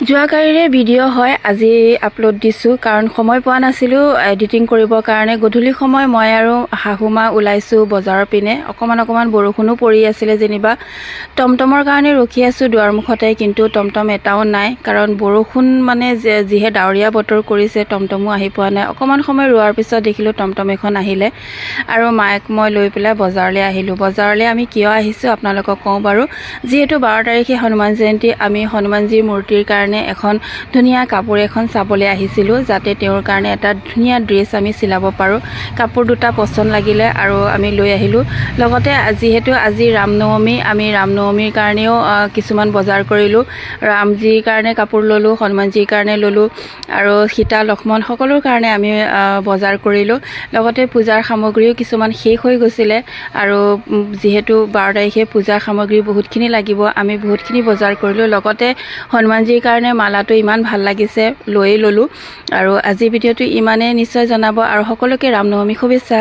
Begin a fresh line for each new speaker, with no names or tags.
যোৱাকালিৰে video' হয় আজি upload দিছোঁ কাৰণ সময় পোৱা নাছিলোঁ এডিটিং কৰিবৰ কাৰণে। গধূলি সময় মই আৰু শাহুমা ওলাইছোঁ বজাৰৰ পিনে। অকণমান বৰষুণো পৰি আছিলে যেনিবা। টমটমৰ কাৰণে ৰখি আছোঁ দুৱাৰমুখতে, কিন্তু টমটম এটাও নাই কাৰণ বৰষুণ মানে যিহে ডাৱৰীয়া বতৰ কৰিছে, টমটমো আহি পোৱা নাই। অকণমান সময় ৰোৱাৰ পিছত দেখিলোঁ টমটম এখন আহিলে আৰু মায়েক মই লৈ পেলাই বজাৰলৈ আহিলোঁ। বজাৰলৈ আমি কিয় আহিছোঁ আপোনালোকক কওঁ বাৰু। যিহেতু 12 তাৰিখে হনুমান জয়ন্তী, আমি হনুমানজীৰ মূৰ্তিৰ কাৰণে এখন ধুনীয়া কাপোৰ এখন চাবলৈ আহিছিলোঁ, যাতে তেওঁৰ কাৰণে এটা ধুনীয়া ড্ৰেছ আমি চিলাব পাৰোঁ। কাপোৰ দুটা পচন্দ লাগিলে আৰু আমি লৈ আহিলোঁ। লগতে যিহেতু আজি ৰামনৱমী, আমি ৰামনৱমীৰ কাৰণেও কিছুমান বজাৰ কৰিলোঁ। ৰামজীৰ কাৰণে কাপোৰ ল'লোঁ, হনুমানজীৰ কাৰণে ল'লোঁ আৰু সীতা লক্ষ্মণ সকলোৰ কাৰণে আমি বজাৰ কৰিলোঁ। লগতে পূজাৰ সামগ্ৰীও কিছুমান শেষ হৈ গৈছিলে আৰু যিহেতু 12 তাৰিখে পূজাৰ সামগ্ৰী বহুতখিনি লাগিব, আমি বহুতখিনি বজাৰ কৰিলোঁ। লগতে হনুমানজীৰ কাৰণে মালাটো ইমান ভাল লাগিছে, লৈয়ে ল'লোঁ। আৰু আজি ভিডিঅ'টো ইমানেই, নিশ্চয় জনাব আৰু সকলোকে ৰামনৱমী শুভেচ্ছা।